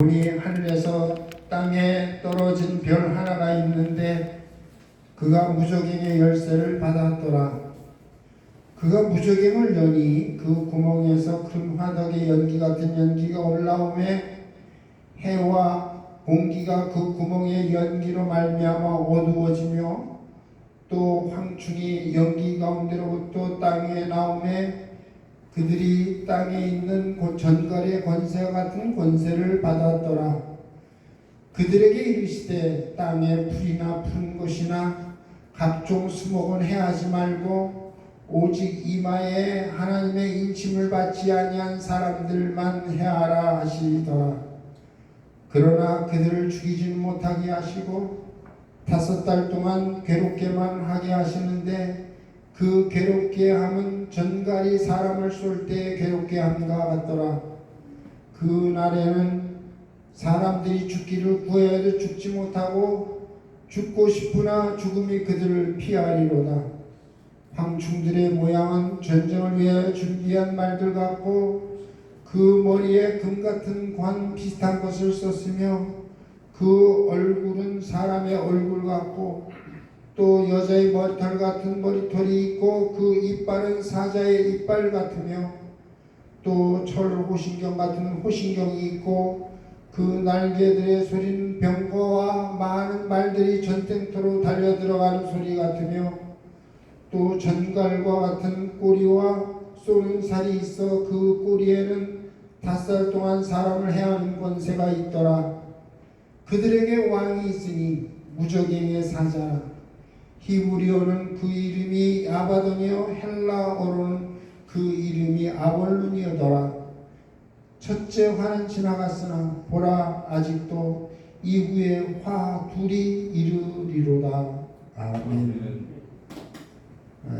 보니 하늘에서 땅에 떨어진 별 하나가 있는데 그가 무저갱의 열쇠를 받았더라. 그가 무저갱을 여니 그 구멍에서 큰 화덕의 연기 같은 연기가 올라오매 해와 공기가 그 구멍의 연기로 말미암아 어두워지며 또 황충이 연기 가운데로부터 땅에 나오매 그들이 땅에 있는 전갈의 권세 같은 권세를 받았더라. 그들에게 이르시되 땅에 풀이나 푸른 것이나 각종 수목은 해하지 말고 오직 이마에 하나님의 인침을 받지 아니한 사람들만 해하라 하시더라. 그러나 그들을 죽이지는 못하게 하시고 5달 동안 괴롭게만 하게 하시는데 그 괴롭게 함은 전갈이 사람을 쏠 때 괴롭게 함과 같더라. 그 날에는 사람들이 죽기를 구해도 죽지 못하고 죽고 싶으나 죽음이 그들을 피하리로다. 황충들의 모양은 전쟁을 위해 준비한 말들 같고 그 머리에 금 같은 관 비슷한 것을 썼으며 그 얼굴은 사람의 얼굴 같고 또 여자의 머리털 같은 머리털이 있고 그 이빨은 사자의 이빨 같으며 또 철 호신경 같은 호신경이 있고 그 날개들의 소리는 병거와 많은 말들이 전쟁터로 달려들어가는 소리 같으며 또 전갈과 같은 꼬리와 쏘는 살이 있어 그 꼬리에는 5살 동안 사람을 해하는 권세가 있더라. 그들에게 왕이 있으니 무저갱의 사자라. 히브리어는 그 이름이 아바돈이요 헬라어로는 그 이름이 아볼룬이더라. 첫째 화는 지나갔으나 보라 아직도 이후에 화 둘이 이르리로다. 아멘.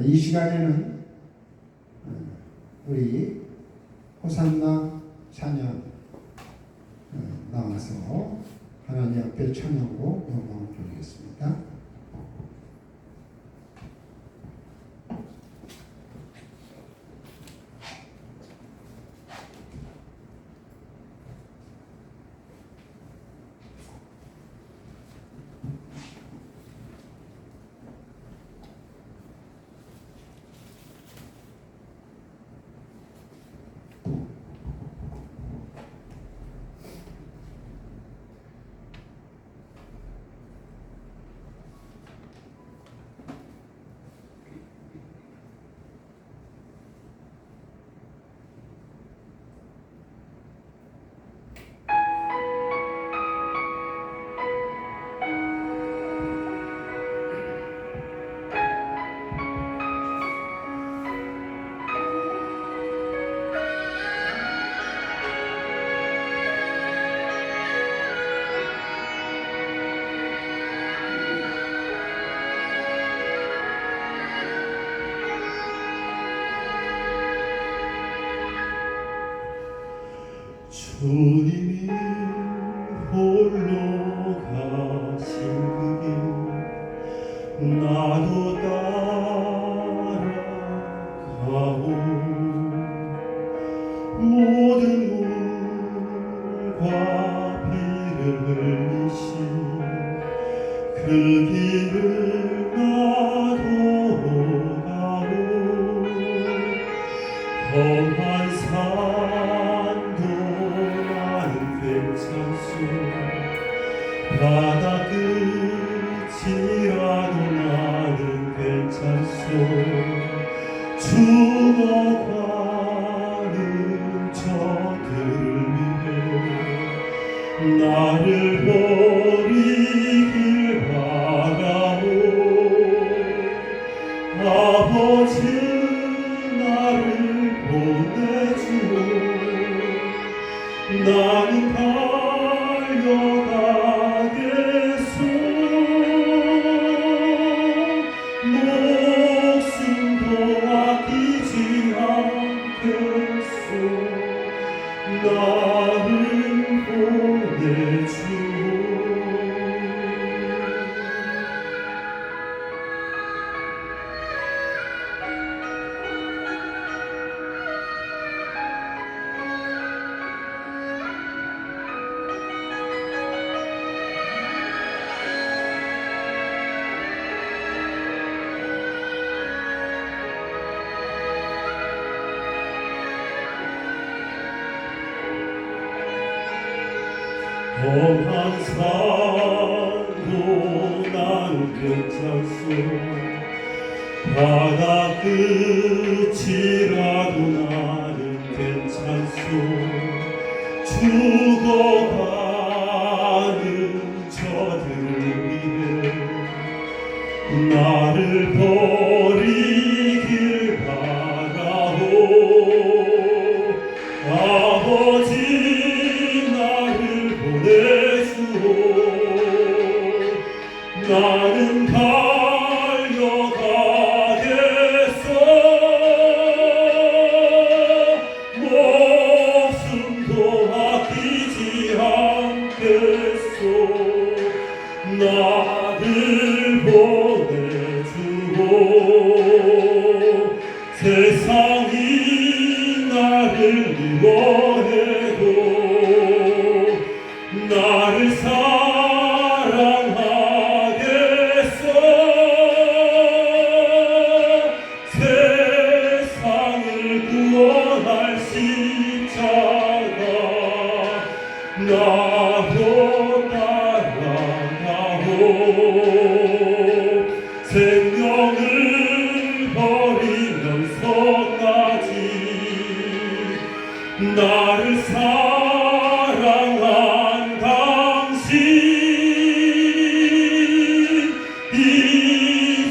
이 시간에는 우리 호산나 찬양 나와서 하나님 앞에 찬양으로 영광을 돌리겠습니다. 주님이 홀로 가신 그 길 나도 따라가오. 모든 물과 피를 흘리신 그 길을 나도 가오. 험한 산도 괜찮소. 바다 끝이라도 나는 괜찮소. 죽어가는 저들을 위해 나를 버리길 바라오. 아버지 나를 보내주오. 나는 달려가겠소. 목숨도 아끼지 않겠소. 나를 보내주오. 험한 산도 나는 괜찮소 바다 끝이라도 나는 괜찮소 죽어가는 저들을 위해 나를 버리길 바라오 아버지 나를 보내주오 나는 달려가겠어 목숨도 아끼지 않겠소 나를 보내주오 세상이 나를 미워해도 나를 사랑하겠어 세상을 구원할 십자가 나도 따라가오 생명을 버리면서까지 나를 사랑한 당신 이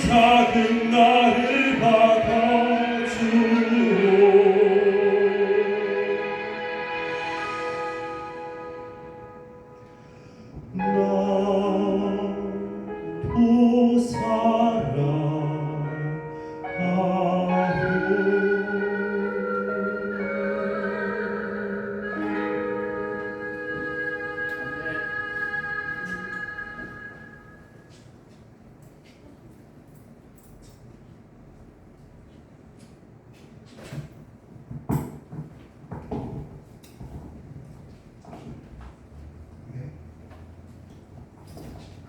작은 나를 받아주오 나도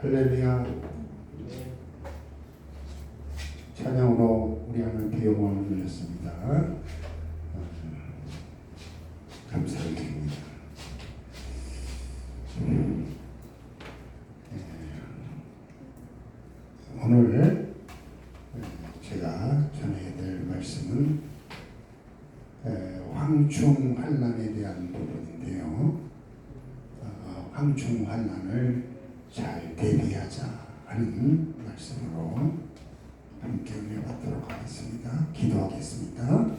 할렐루야. 찬양으로 우리 하나님께 영광을 돌렸습니다. 감사를 드립니다. 오늘 제가 전해야 될 말씀은 황충 환란에 대한 부분인데요. 황충 환란을 잘 대비하자 하는 말씀으로 함께 은혜 받도록 하겠습니다. 기도하겠습니다.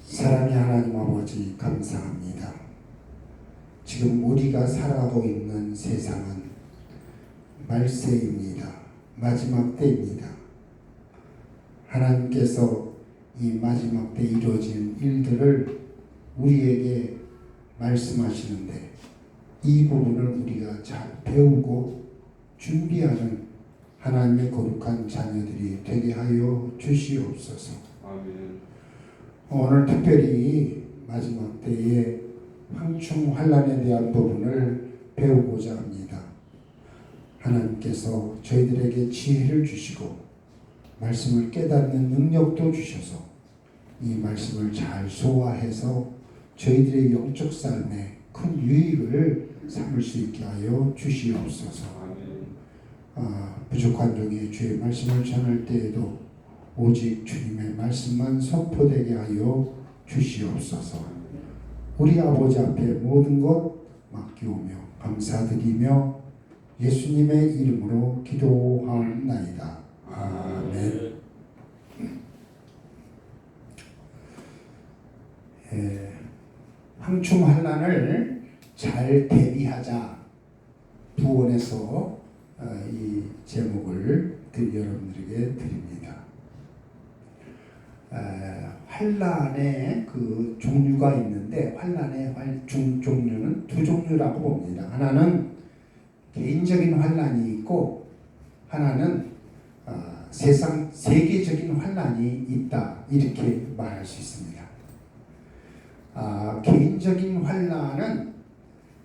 사랑의 하나님 아버지 감사합니다. 지금 우리가 살아가고 있는 세상은 말세입니다. 마지막 때입니다. 하나님께서 이 마지막 때 이루어질 일들을 우리에게 말씀하시는데 이 부분을 우리가 잘 배우고 준비하는 하나님의 거룩한 자녀들이 되게 하여 주시옵소서. 아멘. 오늘 특별히 마지막 때에 황충 환란에 대한 부분을 배우고자 합니다. 하나님께서 저희들에게 지혜를 주시고 말씀을 깨닫는 능력도 주셔서 이 말씀을 잘 소화해서 저희들의 영적 삶에 큰 유익을 삼을 수 있게 하여 주시옵소서. 부족한 종의 주의 말씀을 전할 때에도 오직 주님의 말씀만 선포되게 하여 주시옵소서. 우리 아버지 앞에 모든 것 맡기오며 감사드리며 예수님의 이름으로 기도하옵나이다. 아멘. 황충 환란을 잘 대비하자 부원에서 이 제목을 여러분들에게 드립니다. 환란의 그 종류가 있는데 환란의 종류는 두 종류라고 봅니다. 하나는 개인적인 환란이 있고 하나는 세계적인 환란이 있다 이렇게 말할 수 있습니다. 개인적인 환란은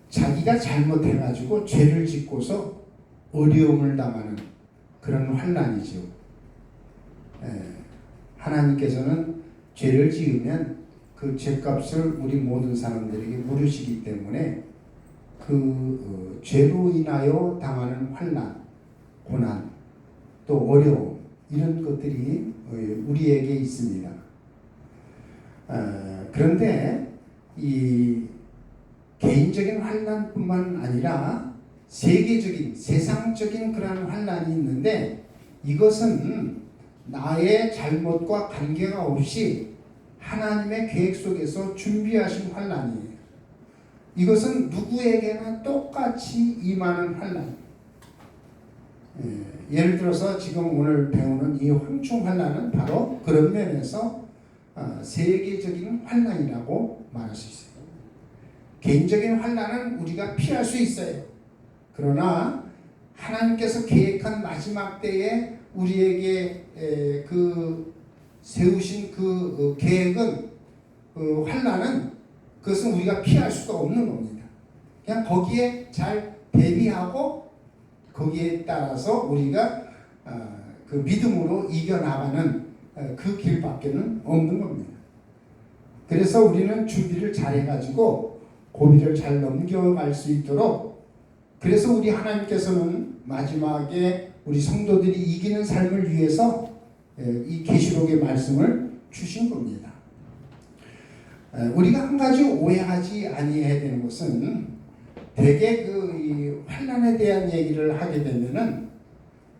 자기가 잘못해가지고 죄를 짓고서 어려움을 당하는 그런 환란이죠. 하나님께서는 죄를 지으면 그 죄값을 우리 모든 사람들에게 물으시기 때문에 죄로 인하여 당하는 환난, 고난, 또 어려움 이런 것들이 우리에게 있습니다. 그런데 이 개인적인 환난뿐만 아니라 세계적인 세상적인 그러한 환난이 있는데 이것은 나의 잘못과 관계가 없이 하나님의 계획 속에서 준비하신 환난이에요. 이것은 누구에게나 똑같이 임하는 환난. 예를 들어서 지금 오늘 배우는 이 황충 환난은 바로 그런 면에서 세계적인 환난이라고 말할 수 있어요. 개인적인 환난은 우리가 피할 수 있어요. 그러나 하나님께서 계획한 마지막 때에 우리에게 세우신 계획은 환난은 그것은 우리가 피할 수가 없는 겁니다. 그냥 거기에 잘 대비하고 거기에 따라서 우리가 그 믿음으로 이겨나가는 그 길밖에는 없는 겁니다. 그래서 우리는 준비를 잘 해가지고 고비를 잘 넘겨갈 수 있도록 그래서 우리 하나님께서는 마지막에 우리 성도들이 이기는 삶을 위해서 이 계시록의 말씀을 주신 겁니다. 우리가 한 가지 오해하지 아니해야 되는 것은 대개 이 환난에 대한 얘기를 하게 되면은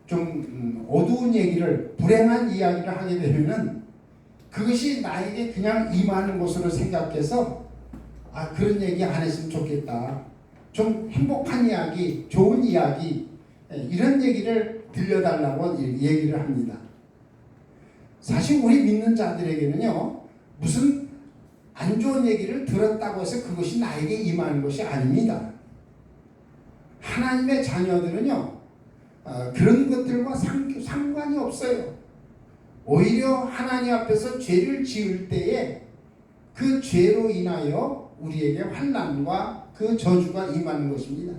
좀 어두운 얘기를 불행한 이야기를 하게 되면은 그것이 나에게 그냥 임하는 것으로 생각해서 그런 얘기 안 했으면 좋겠다. 좀 행복한 이야기, 좋은 이야기 이런 얘기를 들려달라고 얘기를 합니다. 사실 우리 믿는 자들에게는요 무슨 안 좋은 얘기를 들었다고 해서 그것이 나에게 임하는 것이 아닙니다. 하나님의 자녀들은요 그런 것들과 상관이 없어요. 오히려 하나님 앞에서 죄를 지을 때에 그 죄로 인하여 우리에게 환난과 그 저주가 임하는 것입니다.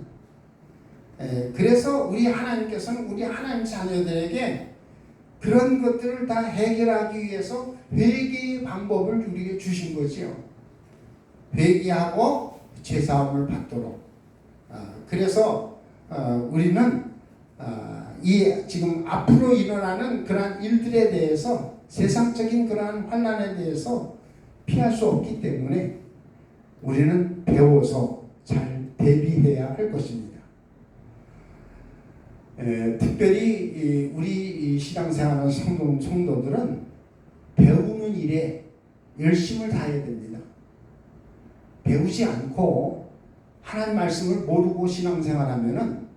그래서 우리 하나님께서는 우리 하나님 자녀들에게 그런 것들을 다 해결하기 위해서 회개의 방법을 우리에게 주신 거지요. 회개하고 죄사함을 받도록. 그래서 우리는 이 지금 앞으로 일어나는 그러한 일들에 대해서 세상적인 그러한 환난에 대해서 피할 수 없기 때문에 우리는 배워서 잘 대비해야 할 것입니다. 특별히 우리 신앙생활하는 성도들은 배우는 일에 열심을 다해야 됩니다. 배우지 않고 하나님 말씀을 모르고 신앙생활하면은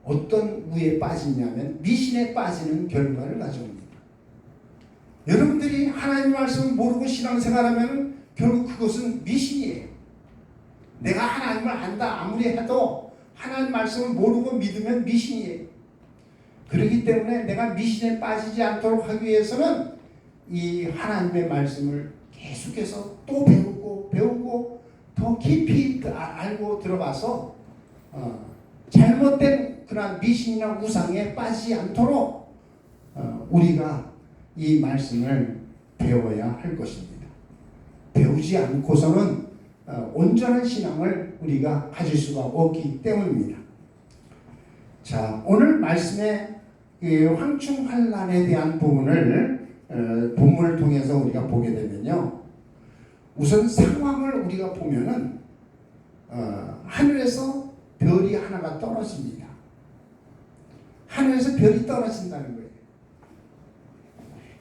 어떤 우에 빠지냐면 미신에 빠지는 결과를 가져옵니다. 여러분들이 하나님 말씀을 모르고 신앙생활하면은 결국 그것은 미신이에요. 내가 하나님을 안다 아무리 해도 하나님 말씀을 모르고 믿으면 미신이에요. 그렇기 때문에 내가 미신에 빠지지 않도록 하기 위해서는 이 하나님의 말씀을 계속해서 또 배우고 더 깊이 알고 들어가서 잘못된 그런 미신이나 우상에 빠지지 않도록 우리가 이 말씀을 배워야 할 것입니다. 배우지 않고서는 온전한 신앙을 우리가 가질 수가 없기 때문입니다. 자, 오늘 말씀의 황충 환난에 대한 부분을 본문을 통해서 우리가 보게 되면요, 우선 상황을 우리가 보면은 하늘에서 별이 하나가 떨어집니다. 하늘에서 별이 떨어진다는 거예요.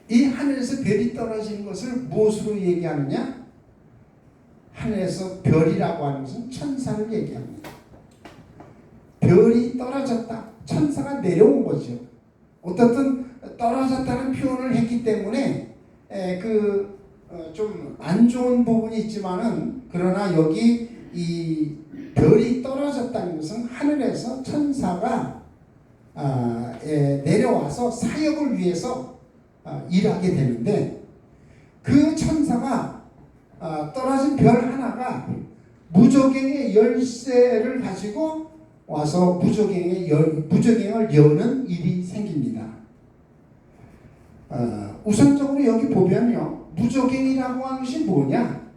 이 하늘에서 별이 떨어지는 것을 무엇으로 얘기하느냐? 하늘에서 별이라고 하는 것은 천사를 얘기합니다. 별이 떨어졌다. 천사가 내려온 거죠. 어떻든 떨어졌다는 표현을 했기 때문에 좀 안 좋은 부분이 있지만은 그러나 여기 이 별이 떨어졌다는 것은 하늘에서 천사가 내려와서 사역을 위해서 일하게 되는데 그 천사가 떨어진 별 하나가 무저갱의 열쇠를 가지고 와서 무저갱을 여는 일이 생깁니다. 우선적으로 여기 보면요, 무저갱이라고 하는 것이 뭐냐?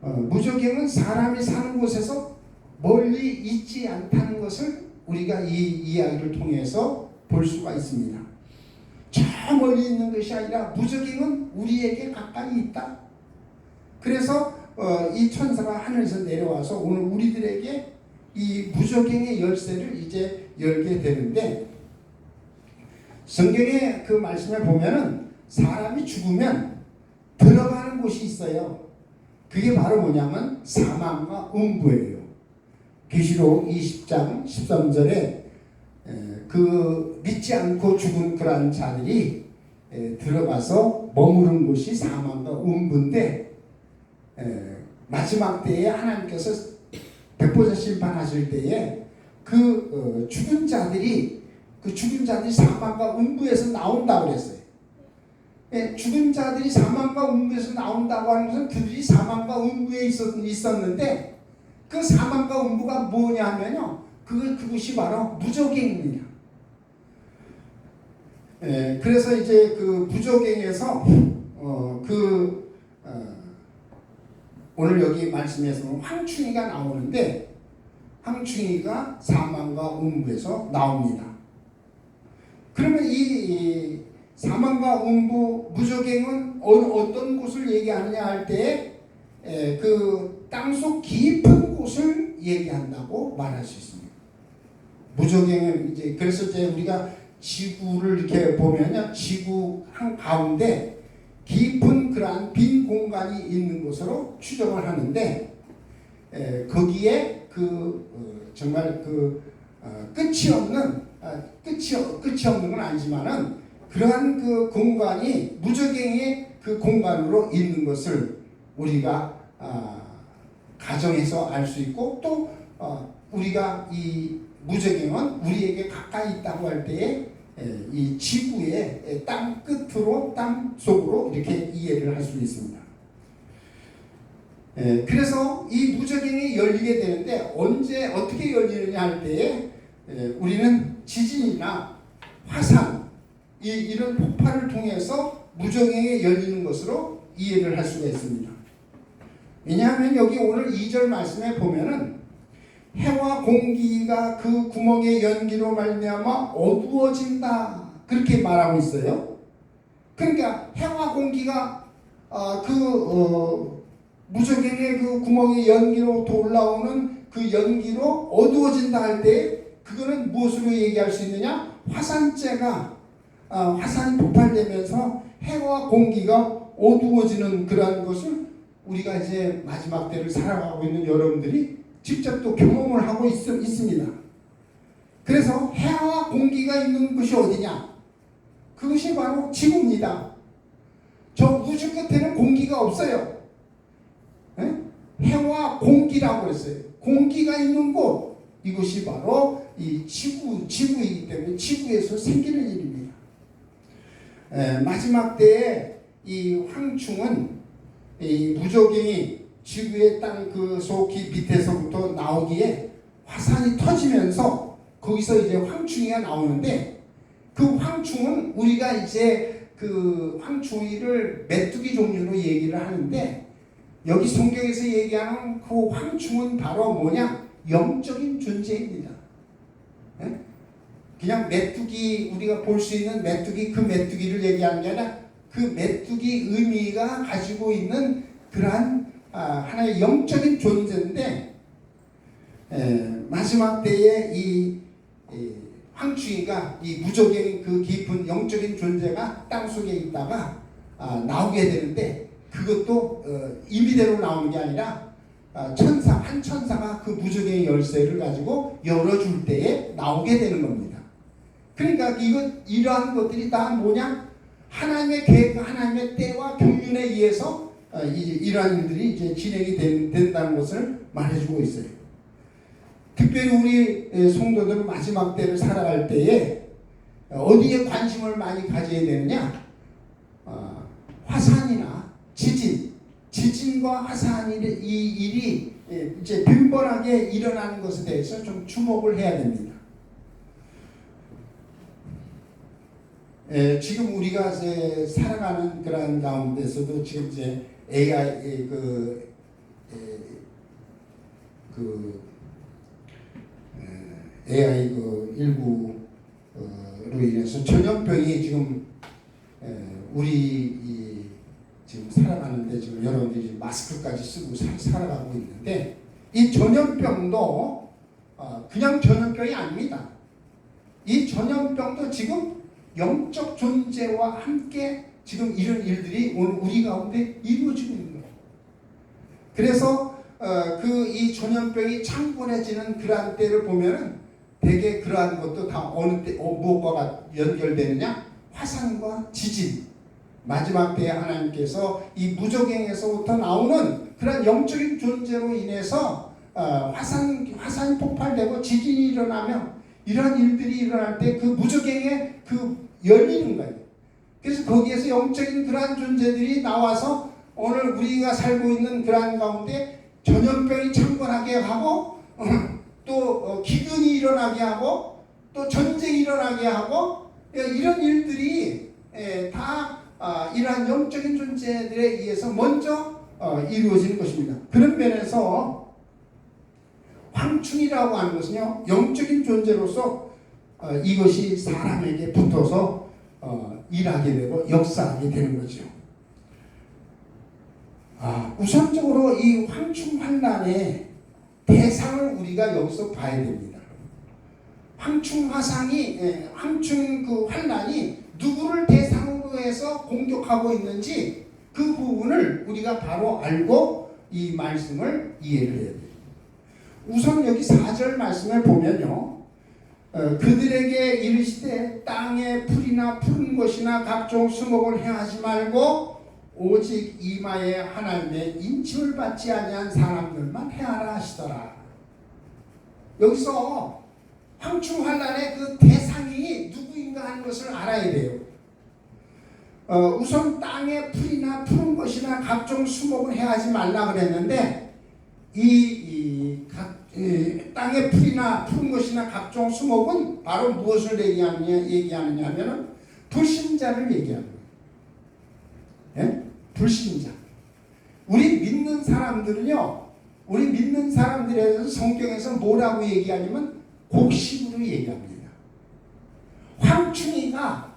무저갱은 사람이 사는 곳에서 멀리 있지 않다는 것을 우리가 이 이야기를 통해서 볼 수가 있습니다. 저 멀리 있는 것이 아니라 무적행은 우리에게 가까이 있다. 그래서 이 천사가 하늘에서 내려와서 오늘 우리들에게 이 무적행의 열쇠를 이제 열게 되는데, 성경의 그 말씀에 보면은 사람이 죽으면 들어가는 곳이 있어요. 그게 바로 뭐냐면 사망과 음부예요. 계시록 20장 13절에 그 믿지 않고 죽은 그러한 자들이 들어가서 머무른 곳이 사망과 음부인데, 마지막 때에 하나님께서 백보자 심판하실 때에 그 죽은 자들이 사망과 음부에서 나온다고 그랬어요. 죽은 자들이 사망과 음부에서 나온다고 하는 것은 그들이 사망과 음부에 있었는데, 그 사망과 음부가 뭐냐 하면요, 그것이 바로 무적행입니다. 그래서 이제 그 무적행에서 오늘 여기 말씀에서는 황충이가 나오는데, 황충이가 사망과 음부에서 나옵니다. 그러면 이 사망과 음부 무적행은 어떤 곳을 얘기하느냐 할 때 그 땅속 깊은 곳을 얘기한다고 말할 수 있습니다. 무적행은 이제 그래서 이제 우리가 지구를 이렇게 보면요, 지구 한 가운데 깊은 그러한 빈 공간이 있는 곳으로 추정을 하는데, 거기에 정말 끝이 없는 건 아니지만은 그러한 그 공간이 무적행의 그 공간으로 있는 것을 우리가 가정에서 알 수 있고, 또 우리가 이 무적행은 우리에게 가까이 있다고 할 때에 이 지구의 땅 끝으로, 땅 속으로 이렇게 이해를 할 수 있습니다. 그래서 이 무적행이 열리게 되는데, 언제 어떻게 열리느냐 할 때에 우리는 지진이나 화산, 이런 폭발을 통해서 무적행이 열리는 것으로 이해를 할 수가 있습니다. 왜냐하면 여기 오늘 2절 말씀에 보면은 해와 공기가 그 구멍의 연기로 말미암아 어두워진다, 그렇게 말하고 있어요. 그러니까 해와 공기가 무적행의 그 구멍의 연기로 올라오는 그 연기로 어두워진다 할 때, 그거는 무엇으로 얘기할 수 있느냐? 화산이 폭발되면서 해와 공기가 어두워지는 그러한 것을 우리가 이제 마지막 때를 살아가고 있는 여러분들이 직접 또 경험을 하고 있습니다. 그래서 해와 공기가 있는 곳이 어디냐? 그것이 바로 지구입니다. 저 우주 끝에는 공기가 없어요. 해와 공기라고 그랬어요. 공기가 있는 곳, 이것이 바로 이 지구이기 때문에 지구에서 생기는 일입니다. 마지막 때에 이 황충은, 이 무적행이 지구의 땅 그 속히 밑에서부터 나오기에 화산이 터지면서 거기서 이제 황충이가 나오는데, 그 황충은 우리가 이제 그 황충이를 메뚜기 종류로 얘기를 하는데, 여기 성경에서 얘기하는 그 황충은 바로 뭐냐? 영적인 존재입니다. 그냥 메뚜기, 우리가 볼 수 있는 메뚜기, 그 메뚜기를 얘기하는 게 아니라 그 메뚜기 의미가 가지고 있는 그러한 하나의 영적인 존재인데, 마지막 때에 이 황충이가, 이 무적의 그 깊은 영적인 존재가 땅속에 있다가 나오게 되는데, 그것도 임의대로 나오는 게 아니라 한 천사가 그 무적의 열쇠를 가지고 열어줄 때에 나오게 되는 겁니다. 그러니까 이러한 것들이 다 뭐냐? 하나님의 계획, 하나님의 때와 경륜에 의해서 이러한 일들이 이제 진행이 된다는 것을 말해주고 있어요. 특별히 우리 성도들은 마지막 때를 살아갈 때에 어디에 관심을 많이 가져야 되느냐? 화산이나 지진과 화산이 이 일이 이제 빈번하게 일어나는 것에 대해서 좀 주목을 해야 됩니다. 지금 우리가 이제 살아가는 그런 가운데서도 지금 이제 AI AI 그 일구로 인해서 전염병이 지금 우리 지금 살아가는데 지금 여러분들이 마스크까지 쓰고 살아가고 있는데 이 전염병도 그냥 전염병이 아닙니다. 이 전염병도 지금 영적 존재와 함께 지금 이런 일들이 오늘 우리 가운데 이루어지고 있는 거예요. 그래서 이 전염병이 창궐해지는 그러한 때를 보면은 대개 그러한 것도 다 어느 때 무엇과 연결되느냐? 화산과 지진. 마지막 때에 하나님께서 이 무저갱에서부터 나오는 그런 영적인 존재로 인해서 화산이 폭발되고 지진이 일어나면 이러한 일들이 일어날 때 그 무저갱에 열리는 거예요. 그래서 거기에서 영적인 그러한 존재들이 나와서 오늘 우리가 살고 있는 그러한 가운데 전염병이 창궐하게 하고 또 기근이 일어나게 하고 또 전쟁이 일어나게 하고 이런 일들이 다 이러한 영적인 존재들에 의해서 먼저 이루어지는 것입니다. 그런 면에서 황충이라고 하는 것은요, 영적인 존재로서 이것이 사람에게 붙어서 일하게 되고 역사하게 되는 거죠. 우선적으로 이 황충 환난의 대상을 우리가 여기서 봐야 됩니다. 황충 그 환난이 누구를 대상으로 해서 공격하고 있는지 그 부분을 우리가 바로 알고 이 말씀을 이해를 해야 돼요. 우선 여기 4절 말씀을 보면요, 그들에게 이르시되 땅에 풀이나 푸른 것이나 각종 수목을 행하지 말고 오직 이마에 하나님의 인침을 받지 아니한 사람들만 행하라 하시더라. 여기서 황충 환난의 그 대상이 누구인가 하는 것을 알아야 돼요. 우선 땅에 풀이나 푸른 것이나 각종 수목을 행하지 말라 그랬는데 땅에 풀이나 푸른 것이나 각종 수목은 바로 무엇을 얘기하느냐 하면은 불신자를 얘기하는 거예요. 예? 불신자. 우리 믿는 사람들은요, 우리 믿는 사람들에 대해서 성경에서 뭐라고 얘기하냐면 곡식으로 얘기합니다. 황충이가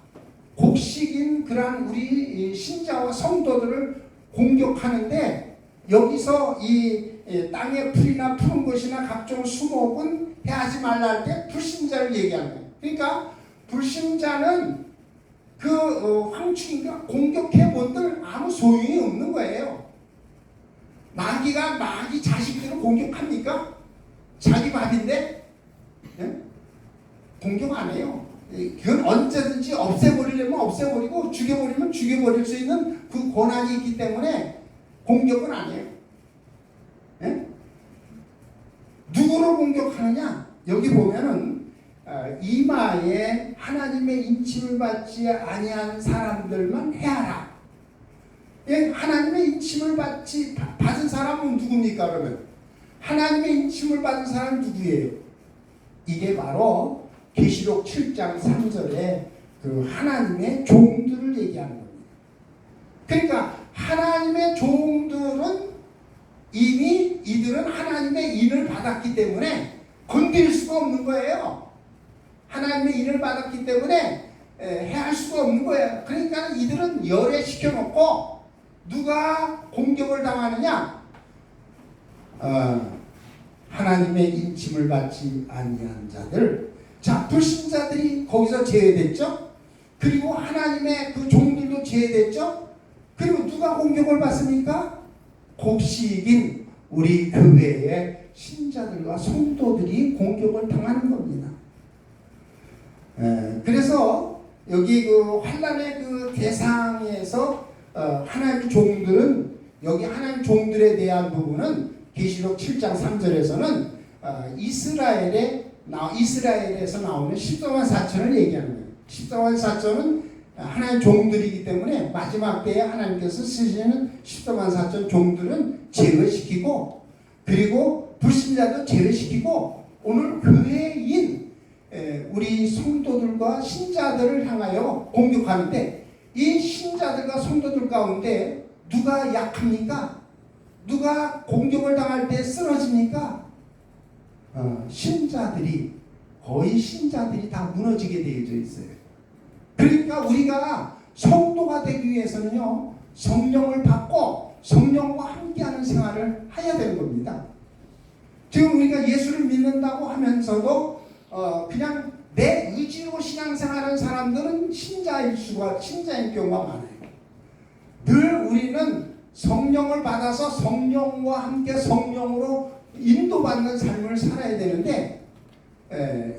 곡식인 그러한 우리 신자와 성도들을 공격하는데 여기서 이 땅의 풀이나 푸른 것이나 각종 수목은 해하지 말라 할 때 불신자를 얘기하는 거예요. 그러니까 불신자는 황충이가 공격해본들 아무 소용이 없는 거예요. 마귀가 마귀 자식들을 공격합니까? 자기 밥인데? 네? 공격 안 해요. 그건 언제든지 없애버리려면 없애버리고 죽여버리면 죽여버릴 수 있는 그 권한이 있기 때문에 공격은 안 해요. 네? 누구를 공격하느냐? 여기 보면은 이마에 하나님의 인침을 받지 아니한 사람들만 해하라. 예, 하나님의 인침을 받은 사람은 누굽니까? 그러면 하나님의 인침을 받은 사람은 누구예요? 이게 바로 계시록 7장 3절에 그 하나님의 종들을 얘기하는 겁니다. 그러니까 하나님의 종들은 이미 이들은 하나님의 인을 받았기 때문에 건드릴 수가 없는 거예요. 하나님의 인을 받았기 때문에 해할 수가 없는 거예요. 그러니까 이들은 열애시켜 놓고 누가 공격을 당하느냐? 하나님의 인침을 받지 아니한 자들. 자, 불신자들이 거기서 제외됐죠. 그리고 하나님의 그 종들도 제외됐죠. 그리고 누가 공격을 받습니까? 곡식인 우리 교회의 신자들과 성도들이 공격을 당하는 겁니다. 그래서 여기 그 환난의 그 대상에서 하나님의 종들은 여기 하나님 종들에 대한 부분은 계시록 7장 3절에서는 이스라엘에서 나오는 14만 4천을 얘기하는 거예요. 14만 4천은 하나님 종들이기 때문에 마지막 때에 하나님께서 쓰시는 14만 4천 종들은 제외시키고 그리고 불신자도 제외시키고 오늘 교회인 우리 성도들과 신자들을 향하여 공격하는데 이 신자들과 성도들 가운데 누가 약합니까? 누가 공격을 당할 때 쓰러집니까? 신자들이 거의 신자들이 다 무너지게 되어져 있어요. 그러니까 우리가 성도가 되기 위해서는요, 성령을 받고 성령과 함께하는 생활을 해야 되는 겁니다. 지금 우리가 예수를 믿는다고 하면서도 그냥 내 의지로 신앙생활하는 사람들은 신자인 경우가 많아요. 늘 우리는 성령을 받아서 성령과 함께 성령으로 인도받는 삶을 살아야 되는데,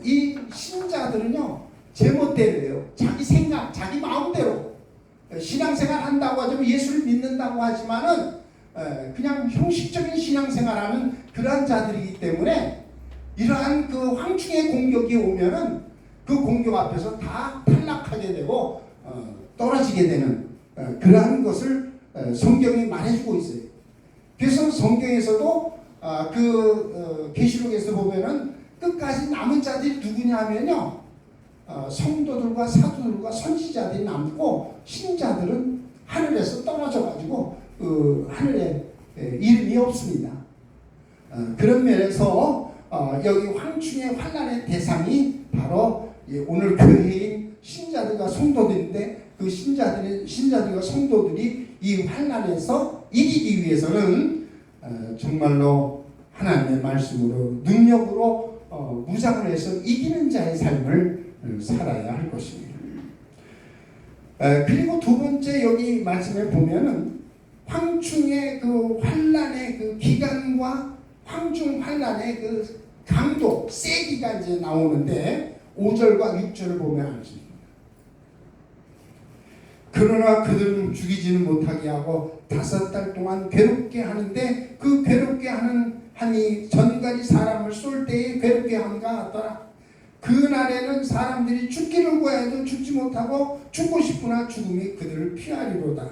이 신자들은요, 제멋대로예요. 자기 생각, 자기 마음대로 신앙생활 한다고 하지만, 예수를 믿는다고 하지만은 그냥 형식적인 신앙생활하는 그러한 자들이기 때문에, 이러한 그 황충의 공격이 오면은 그 공격 앞에서 다 탈락하게 되고 떨어지게 되는 그러한 것을 성경이 말해주고 있어요. 그래서 성경에서도 계시록에서 보면은 끝까지 남은 자들이 누구냐면요, 성도들과 사도들과 선지자들이 남고, 신자들은 하늘에서 떨어져 가지고 하늘에 이름이 없습니다. 그런 면에서 여기 황충의 환난의 대상이 바로 오늘 교회인 신자들과 성도들인데, 그 신자들과 성도들이 이 환난에서 이기기 위해서는 정말로 하나님의 말씀으로 능력으로 무장을 해서 이기는 자의 삶을 살아야 할 것입니다. 그리고 두 번째 여기 말씀에 보면은 황충의 그 환난의 그 기간과 황충 환난의 그 강도, 세기가 이제 나오는데 5절과 6절을 보면 알겠습니다. 그러나 그들은 죽이지는 못하게 하고 5달 동안 괴롭게 하는데, 그 괴롭게 하니 전갈이 사람을 쏠 때에 괴롭게 함과 같더라. 그날에는 사람들이 죽기를 구해도 죽지 못하고 죽고 싶으나 죽음이 그들을 피하리로다.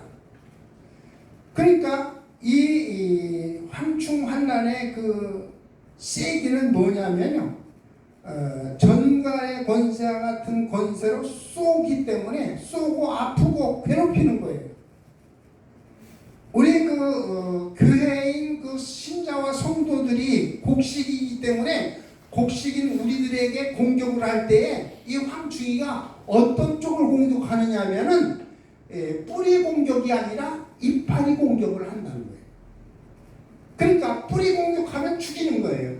그러니까 이 황충 환난의 그 세기는 뭐냐면요, 전갈의 권세와 같은 권세로 쏘기 때문에 쏘고 아프고 괴롭히는 거예요. 우리 교회인 그 신자와 성도들이 곡식이기 때문에, 곡식인 우리들에게 공격을 할 때에 이 황충이가 어떤 쪽을 공격하느냐 하면은 뿌리 공격이 아니라 이파리 공격을 한다는 거예요. 그러니까 뿌리 공격하면 죽이는 거예요.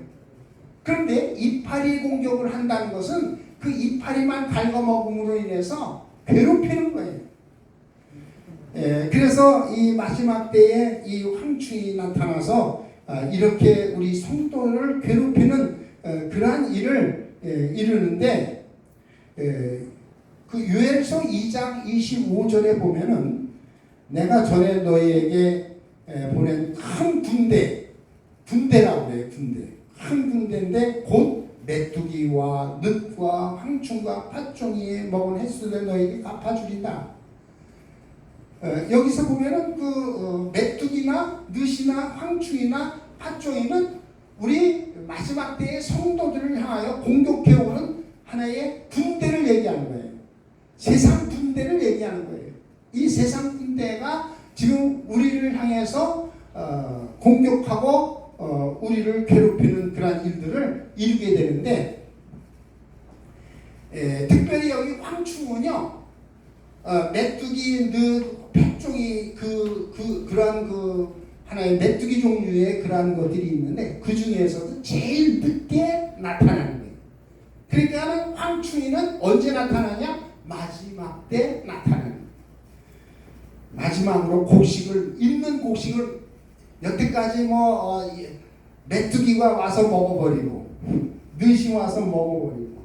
그런데 이파리 공격을 한다는 것은 그 이파리만 갉아먹음으로 인해서 괴롭히는 거예요. 그래서 이 마지막 때에 이 황충이 나타나서 이렇게 우리 성도를 괴롭히는 그러한 일을 이루는데, 그 요엘서 2장 25절에 보면은 내가 전에 너희에게 보낸 큰 군대라고 그래요. 큰 군대인데 곧 메뚜기와 늑과 황충과 팥종이에 먹은 횟수를 너희에게 갚아주리다. 여기서 보면은 그 메뚜기나 늑이나 황충이나 팥종이는 우리 마지막 때의 성도들을 향하여 공격해오는 하나의 군대를 얘기하는 거예요. 세상 군대를 얘기하는 거예요. 이 세상 군대가 지금 우리를 향해서 공격하고 우리를 괴롭히는 그러한 일들을 이루게 되는데, 특별히 여기 황충은요, 메뚜기, 늑, 팥종이 그러한 하나의 메뚜기 종류의 그러한 것들이 있는데, 그 중에서도 제일 늦게 나타나는 거예요. 그러니까 황충이는 언제 나타나냐? 마지막 때 나타나는 거예요. 마지막으로 있는 곡식을 여태까지 메뚜기가 와서 먹어버리고, 늑이 와서 먹어버리고,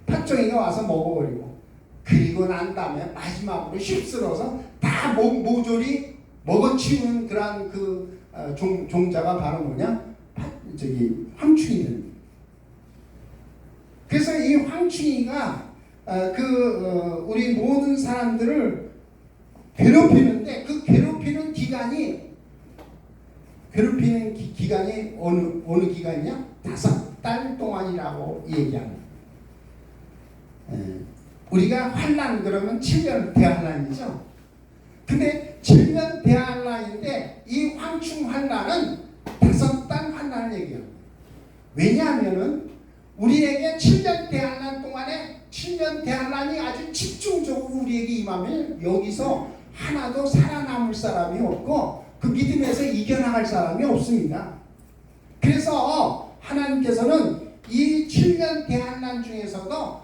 팥종이가 와서 먹어버리고, 그리고 난 다음에 마지막으로 휩쓸어서 다 모조리 먹어치우는 그러한 종자가 바로 뭐냐? 황충이 되는 거예요. 그래서 이 황충이가 우리 모든 사람들을 괴롭히는데, 그 괴롭히는 기간이 어느 기간이냐? 5달 동안이라고 얘기합니다. 우리가 환난 그러면 7년 대환난이죠. 근데 7년 대환난인데 이 황충 환난은 5달 환난을 얘기합니다. 왜냐하면은 우리에게 7년 대환란 동안에 7년 대환란이 아주 집중적으로 우리에게 임하면 여기서 하나도 살아남을 사람이 없고 그 믿음에서 이겨나갈 사람이 없습니다. 그래서 하나님께서는 이 7년 대환란 중에서도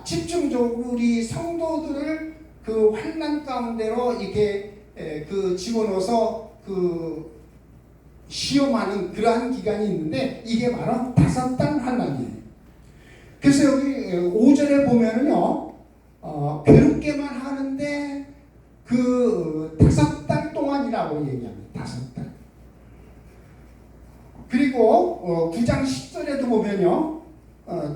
집중적으로 우리 성도들을 그 환난 가운데로 이렇게 그 집어넣어서 그 시험하는 그러한 기간이 있는데 이게 바로 5달 환난이에요. 그래서 여기 5절에 보면은요, 괴롭게만 하는데 그 5달 동안이라고 얘기합니다. 5달. 그리고 9장 10절에도 보면요,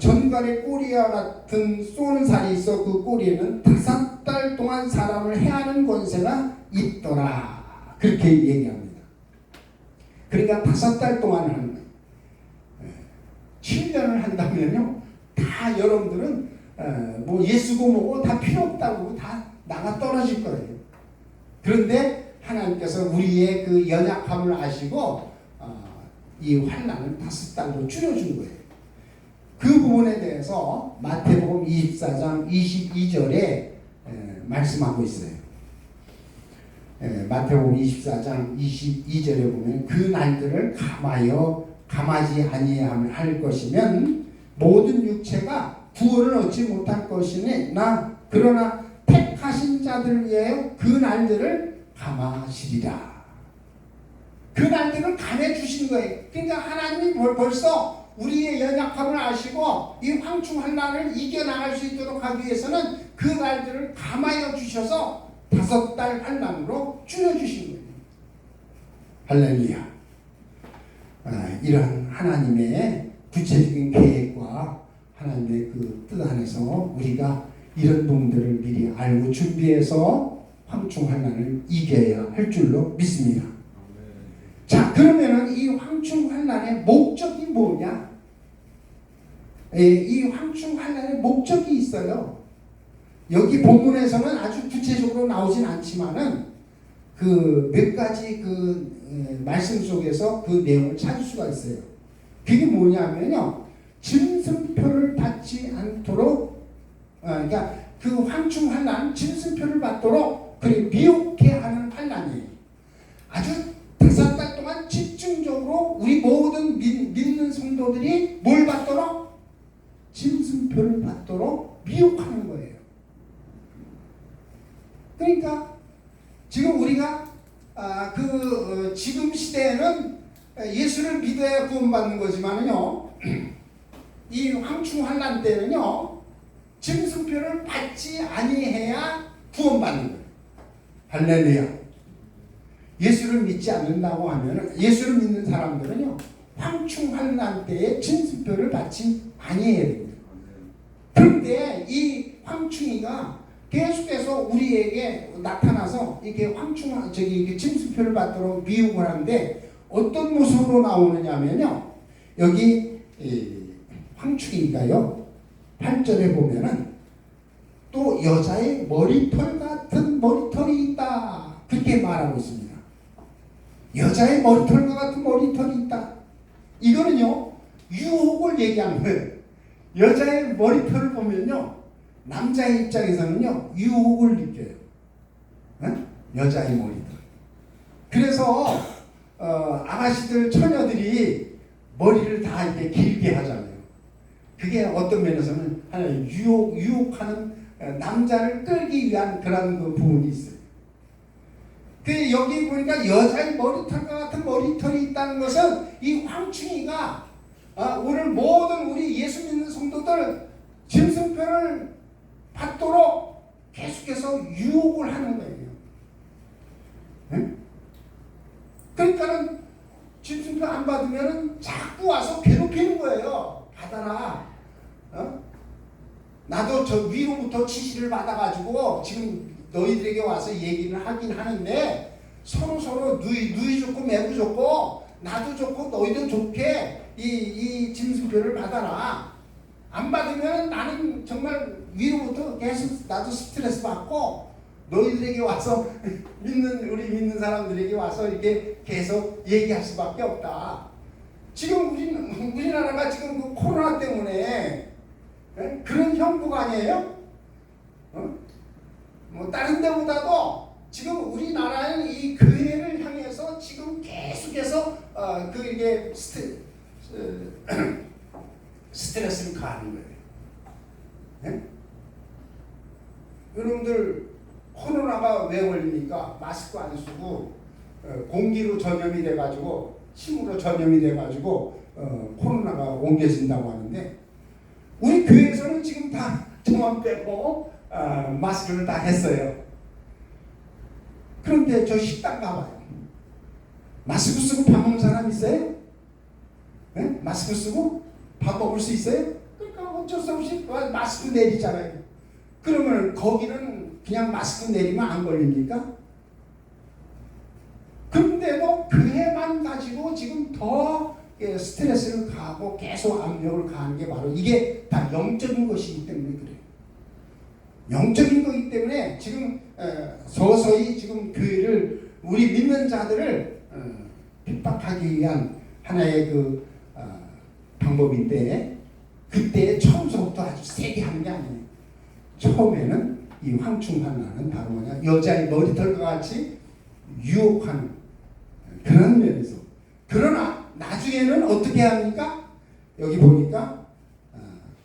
전갈의 꼬리와 같은 쏘는 살이 있어 그 꼬리에는 5달 동안 사람을 해하는 권세가 있더라. 그렇게 얘기합니다. 그러니까 5달 동안 하는 거예요. 7년을 한다면요, 다 여러분들은 뭐 예수고 뭐고 다 필요 없다고 다 나가 떨어질 거예요. 그런데 하나님께서 우리의 그 연약함을 아시고 이 환난을 5달로 줄여준 거예요. 그 부분에 대해서 마태복음 24장 22절에 말씀하고 있어요. 마태복음 24장 22절에 보면 그 날들을 감하지 아니할 것이면 모든 육체가 구원을 얻지 못할 것이나 그러나 택하신 자들 위하여 그 날들을 감하시리라. 그 날들을 감해 주신 거예요. 그러니까 하나님이 벌써 우리의 연약함을 아시고 이 황충환난을 이겨나갈 수 있도록 하기 위해서는 그 날들을 감하여 주셔서 5달 환난으로 줄여주신 거예요. 할렐루야. 이런 하나님의 구체적인 계획과 하나님의 그 뜻 안에서 우리가 이런 부분들을 미리 알고 준비해서 황충환난을 이겨야 할 줄로 믿습니다. 자, 그러면은 이 황충환난의 목적이 뭐냐? 이 황충환난의 목적이 있어요. 여기 본문에서는 아주 구체적으로 나오진 않지만은 그 몇 가지 그 말씀 속에서 그 내용을 찾을 수가 있어요. 그게 뭐냐면요, 짐승표를 받지 않도록, 그러니까 그 황충환난 짐승표를 받도록 그래 미혹해 하는 환난이에요. 아주 5달 동안 집중적으로 우리 모든 믿는 성도들이 뭘 받도록? 짐승표를 받도록 미혹하는 거예요. 그러니까 지금 우리가 지금 시대에는 예수를 믿어야 구원받는 거지만은요, 이 황충환난 때는요, 짐승표를 받지 아니해야 구원받는 거예요. 할렐루야. 예수를 믿지 않는다고 하면, 예수를 믿는 사람들은요, 황충환난 때에 짐승표를 받지 아니해야 됩니다. 그런데 이 황충이가 계속해서 우리에게 나타나서 이렇게 이렇게 짐승표를 받도록 미혹을 하는데 어떤 모습으로 나오느냐면요, 여기 황충이가요 8절에 보면은 또 여자의 머리털 같은 머리털이 있다, 그렇게 말하고 있습니다. 여자의 머리털과 같은 머리털이 있다. 이거는요 유혹을 얘기하는 거예요. 여자의 머리털을 보면요, 남자의 입장에서는요 유혹을 느껴요. 여자의 머리털. 그래서 아가씨들, 처녀들이 머리를 다 이렇게 길게 하잖아요. 그게 어떤 면에서는 하나의 유혹하는, 남자를 끌기 위한 그런 그 부분이 있어요. 그 여기 보니까 여자의 머리털과 같은 머리털이 있다는 것은 이 황충이가 오늘 모든 우리 예수 믿는 성도들 짐승표를 받도록 계속해서 유혹을 하는 거예요. 네? 그러니까는 짐승표 안 받으면은 자꾸 와서 괴롭히는 거예요. 받아라. 나도 저 위로부터 지시를 받아가지고 지금 너희들에게 와서 얘기를 하긴 하는데 서로 누이 좋고 매부 좋고 나도 좋고 너희도 좋게 이 짐승표를 받아라. 안 받으면 나는 정말 위로부터 계속 나도 스트레스 받고 너희들에게 와서 우리 믿는 사람들에게 와서 이렇게 계속 얘기할 수밖에 없다. 지금 우리나라가 지금 그 코로나 때문에 한국 아니에요? 뭐 다른 데보다도 지금 우리나라는 이 교회를 향해서 지금 계속해서 이게 스트레스를 가하는 거예요. 네? 여러분들 코로나가 왜 걸립니까? 마스크 안 쓰고 공기로 전염이 돼가지고 침으로 전염이 돼가지고 코로나가 옮겨진다고 하는데 우리 교회에서는 지금 다 저만 빼고 마스크를 다 했어요. 그런데 저 식당 가봐요. 마스크 쓰고 밥 먹는 사람 있어요? 네? 마스크 쓰고 밥 먹을 수 있어요? 그러니까 어쩔 수 없이 마스크 내리잖아요. 그러면 거기는 그냥 마스크 내리면 안 걸립니까? 근데도 교회만 가지고 지금 더 스트레스를 가하고 계속 압력을 가하는 게 바로 이게 다 영적인 것이기 때문에 그래요. 영적인 거기 때문에 지금 서서히 지금 교회를 우리 믿는 자들을 핍박하기 위한 하나의 그 방법인데 그때 처음부터 아주 세게 하는 게 아니에요. 처음에는 이 황충환란은 바로 뭐냐 여자의 머리털과 같이 유혹하는 그런 면에서 그러나 나중에는 어떻게 합니까? 여기 보니까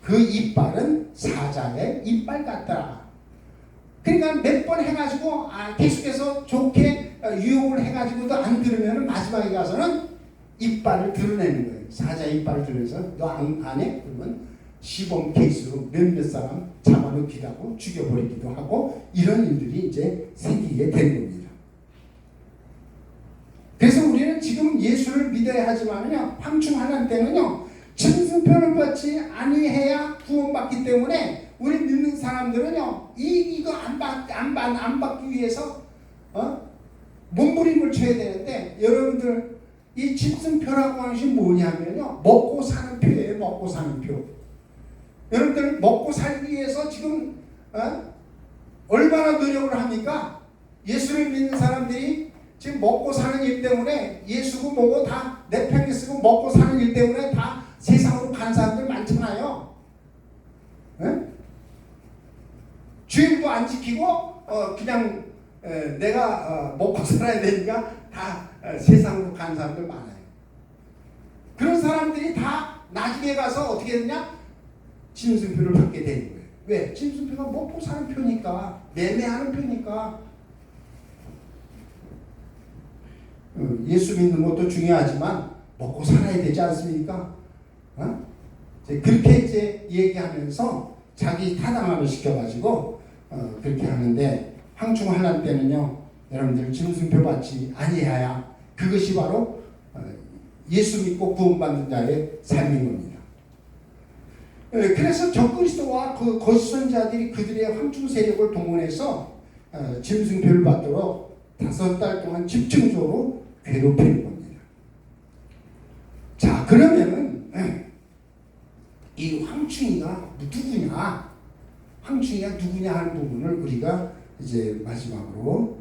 그 이빨은 사자의 이빨 같더라. 그러니까 몇 번 해가지고 계속해서 좋게 유혹을 해가지고도 안 들으면 마지막에 가서는 이빨을 드러내는 거예요. 사자 이빨을 드러내서 너 안 해? 그러면 시범 케이스로 몇몇 사람 잡아놓기도 하고 죽여버리기도 하고 이런 일들이 이제 생기게 된 겁니다. 그래서 우리는 지금 예수를 믿어야 하지만요 황충환란 때는요 짐승표를 받지 아니해야 구원받기 때문에 우리 믿는 사람들은요 이거 안 받기 위해서 몸부림을 쳐야 되는데 여러분들 이 짐승표라고 하는 것이 뭐냐면요 먹고 사는 표예요. 먹고 사는 표. 여러분들 먹고 살기 위해서 지금 얼마나 노력을 합니까? 예수를 믿는 사람들이 지금 먹고 사는 일 때문에 예수고 뭐고 다 내팽개 쓰고 먹고 사는 일 때문에 다 세상으로 간 사람들 많잖아요. 네? 주일도 안 지키고 그냥 내가 먹고 살아야 되니까 다 세상으로 간 사람들 많아요. 그런 사람들이 다 나중에 가서 어떻게 되냐? 짐승표를 받게 되는 거예요. 왜? 짐승표가 먹고 사는 표니까 매매하는 표니까 예수 믿는 것도 중요하지만 먹고 살아야 되지 않습니까? 그렇게 이제 얘기하면서 자기 타당함을 시켜가지고 그렇게 하는데 황충환란 때는요 여러분들 짐승표 받지 아니하야 그것이 바로 예수 믿고 구원받는 자의 삶인 겁니다. 그래서 적그리스도와 그 거짓 선지자들이 그들의 황충 세력을 동원해서 짐승표를 받도록 5달 동안 집중적으로 괴롭히는 겁니다. 자 그러면은 이 황충이가 누구냐 황충이가 하는 부분을 우리가 이제 마지막으로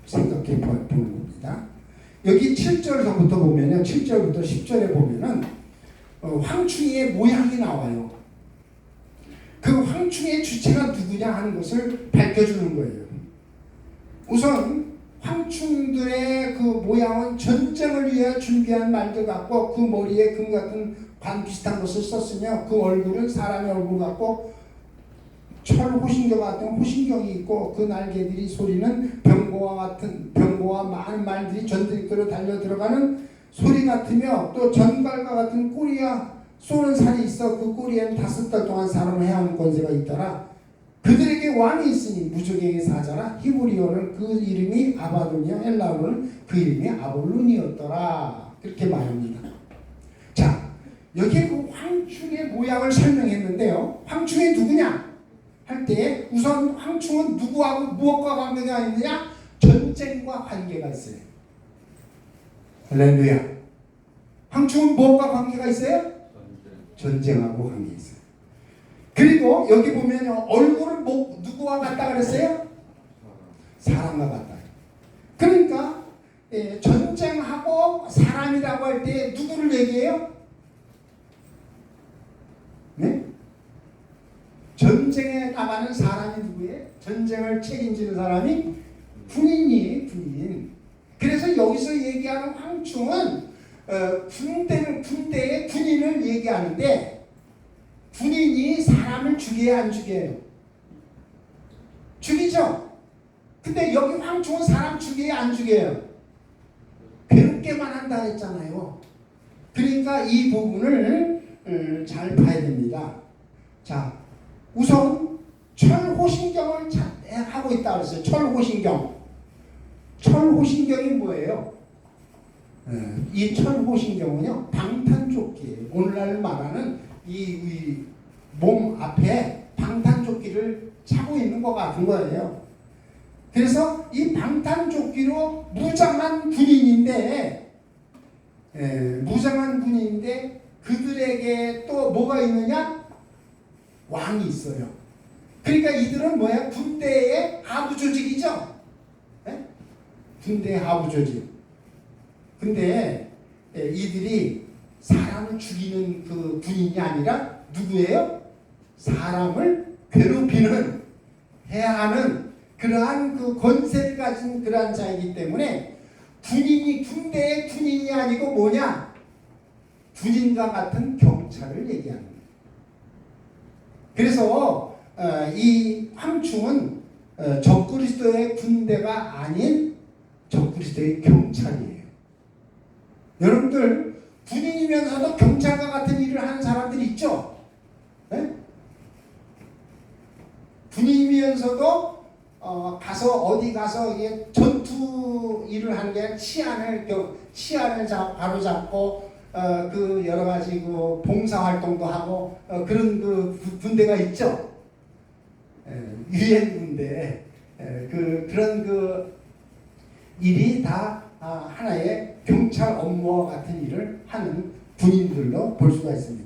생각해 보는 겁니다. 여기 7절서부터 보면요 7절부터 10절에 보면은 황충이의 모양이 나와요. 그 황충의 주체가 누구냐 하는 것을 밝혀주는 거예요. 우선 황충들의 그 모양은 전쟁을 위해 준비한 말들 같고 그 머리에 금 같은 관 비슷한 것을 썼으며 그 얼굴은 사람의 얼굴 같고 철 호신경 같은 호신경이 있고 그 날개들이 소리는 병고와 많은 말들이 전쟁터로 달려 들어가는 소리 같으며 또 전갈과 같은 꼬리와 쏘는 살이 있어 그 꼬리에는 5달 동안 사람을 해하는 권세가 있더라. 그들에게 왕이 있으니 무적의 사자라. 히브리어는 그 이름이 아바돈이요 헬라어는 그 이름이 아볼룬이었더라. 그렇게 말합니다. 자 여기에 그 황충의 모양을 설명했는데요. 황충이 누구냐 할 때 우선 황충은 누구하고 무엇과 관계가 있느냐? 전쟁과 관계가 있어요. 할렐루야. 황충은 무엇과 관계가 있어요? 전쟁하고 관계 있어요. 그리고 여기 보면요 얼굴은 누구와 같다 그랬어요? 사람과 같다. 그러니까 전쟁하고 사람이라고 할 때 누구를 얘기해요? 네? 전쟁에 나가는 사람이 누구예요? 전쟁을 책임지는 사람이 군인이 군인. 그래서 여기서 얘기하는 황충은 군대의 군인을 얘기하는데 군인이 사람을 죽여야 안 죽여요? 죽이죠. 근데 여기 황충은 사람 죽여야 안 죽여요? 괴롭게만 한다 했잖아요. 그러니까 이 부분을 잘 봐야 됩니다. 자, 우선 철호신경을 하고 있다 그랬어요. 철호신경. 철호신경이 뭐예요? 이 철호신경은요, 방탄조끼예요. 오늘날 말하는 이 몸 앞에 방탄조끼를 차고 있는 것 같은 거예요. 그래서 이 방탄조끼로 무장한 군인인데, 무장한 군인인데 그들에게 또 뭐가 있느냐? 왕이 있어요. 그러니까 이들은 뭐야? 군대의 하부 조직이죠. 군대의 하부 조직. 근데 이들이 사람을 죽이는 그 군인이 아니라 누구예요? 사람을 괴롭히는, 해하는 그러한 그 권세를 가진 그러한 자이기 때문에 군인이 군대의 군인이 아니고 뭐냐? 군인과 같은 경찰을 얘기하는 거예요. 그래서 이 황충은 적그리스도의 군대가 아닌 적그리스도의 경찰이에요. 여러분들 군인이면서도 경찰과 같은 일을 하는 사람들이 있죠? 네? 군인이면서도 가서 어디 가서 이게 전투 일을 하는 게 아니라 치안을 바로 잡고 그 여러 가지 그 봉사 활동도 하고 그런 그 군대가 있죠. 유엔 군대 그런 그 일이 다 하나의 경찰 업무와 같은 일을 하는 군인들로 볼 수가 있습니다.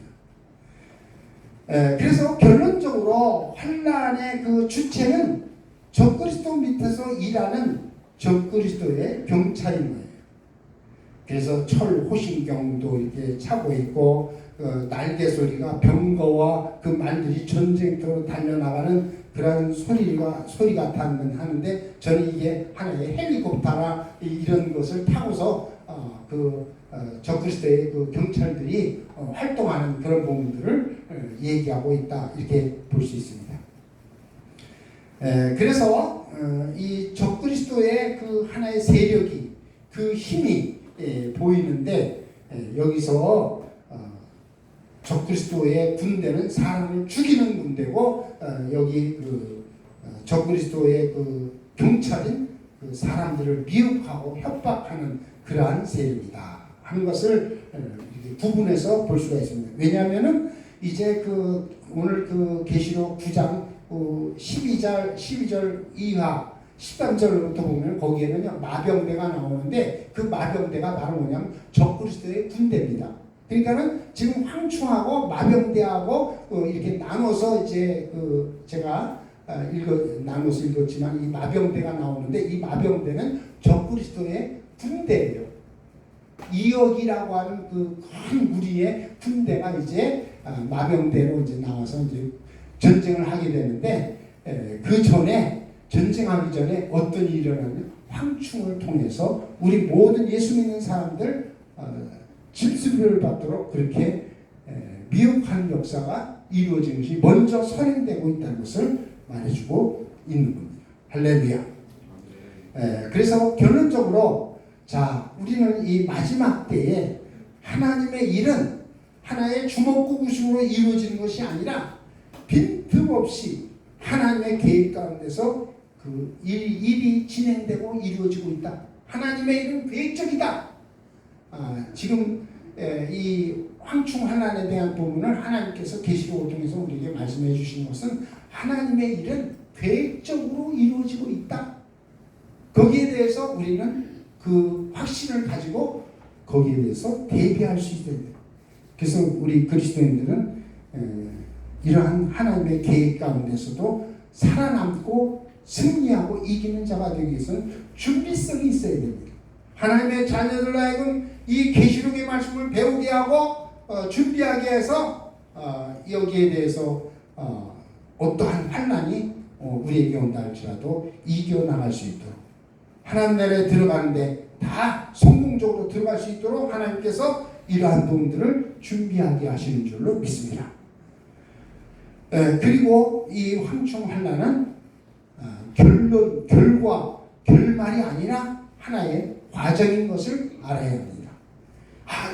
그래서 결론적으로 환란의 그 주체는 적그리스도 밑에서 일하는 적그리스도의 경찰인 거예요. 그래서 철호신경도 이렇게 차고 있고 날개 소리가 병거와 그 말들이 전쟁터로 달려나가는 그런 소리 같아 하는데 저는 이게 하나의 헬리콥터나 이런 것을 타고서 적그리스도의 그 경찰들이 활동하는 그런 부분들을 얘기하고 있다 이렇게 볼 수 있습니다. 그래서 이 적그리스도의 그 하나의 세력이 그 힘이 보이는데 여기서 적그리스도의 군대는 사람을 죽이는 군대고 여기 그 적그리스도의 그 경찰인 그 사람들을 미혹하고 협박하는 그러한 세력이다 하는 것을 구분해서 볼 수가 있습니다. 왜냐하면은 이제 그 오늘 그 계시록 9장 12절 이하 13절부터 보면 거기에는요 마병대가 나오는데 그 마병대가 바로 뭐냐면 적그리스도의 군대입니다. 그러니까는 지금 황충하고 마병대하고 이렇게 나눠서 이제 그 제가 나눠서 읽었지만 이 마병대가 나오는데 이 마병대는 적그리스도의 군대예요. 2억이라고 하는 그 큰 무리의 군대가 이제 마병대로 이제 나와서 이제 전쟁을 하게 되는데 그 전에 전쟁하기 전에 어떤 일이 일어나면 황충을 통해서 우리 모든 예수 믿는 사람들 질수를 받도록 그렇게 미혹하는 역사가 이루어진 것이 먼저 선행되고 있다는 것을 말해주고 있는 겁니다. 할렐루야. 그래서 결론적으로 자 우리는 이 마지막 때에 하나님의 일은 하나의 주먹구구식으로 이루어지는 것이 아니라 빈틈없이 하나님의 계획 가운데서 그 일이 진행되고 이루어지고 있다. 하나님의 일은 계획적이다. 지금 이 황충 환난에 대한 부분을 하나님께서 계시록을 통해서 우리에게 말씀해 주신 것은 하나님의 일은 계획적으로 이루어지고 있다. 거기에 대해서 우리는 그 확신을 가지고 거기에 대해서 대비할 수 있어야 돼요. 그래서 우리 그리스도인들은 이러한 하나님의 계획 가운데서도 살아남고 승리하고 이기는 자가 되기 위해서는 준비성이 있어야 됩니다. 하나님의 자녀들로 하여금 이 계시록의 말씀을 배우게 하고 준비하게 해서 여기에 대해서 어떠한 환난이 우리에게 온다 할지라도 이겨나갈 수 있도록 하나님 나라에 들어가는데 다 성공적으로 들어갈 수 있도록 하나님께서 이러한 도움들을 준비하게 하시는 줄로 믿습니다. 그리고 이 황충 환난은 결말이 아니라 하나의 과정인 것을 알아야 합니다.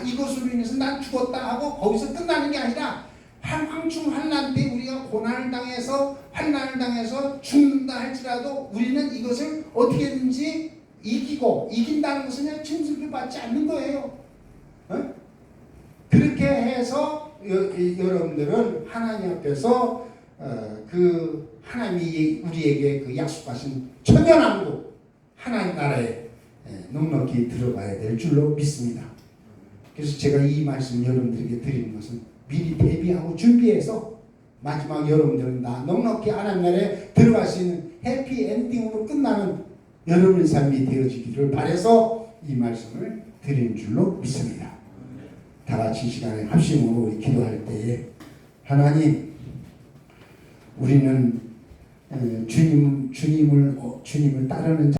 이것으로 인해서 난 죽었다 하고 거기서 끝나는 게 아니라 황충 환난 때 우리가 고난을 당해서 환난을 당해서 죽는다 할지라도 우리는 이것을 어떻게든지 이긴다는 것은 그냥 짐승을 받지 않는 거예요. 그렇게 해서 여러분들은 하나님 앞에서 그 하나님이 우리에게 그 약속하신 천년왕국 하나님 나라에 넉넉히 들어가야 될 줄로 믿습니다. 그래서 제가 이 말씀 여러분들에게 드리는 것은 미리 대비하고 준비해서 마지막 여러분들은 다 넉넉히 하나님 나라에 들어갈 수 있는 해피 엔딩으로 끝나는 여러분의 삶이 되어지기를 바라서 이 말씀을 드린 줄로 믿습니다. 다 같이 이 시간에 합심으로 우리 기도할 때에 하나님, 우리는 주님을 따르는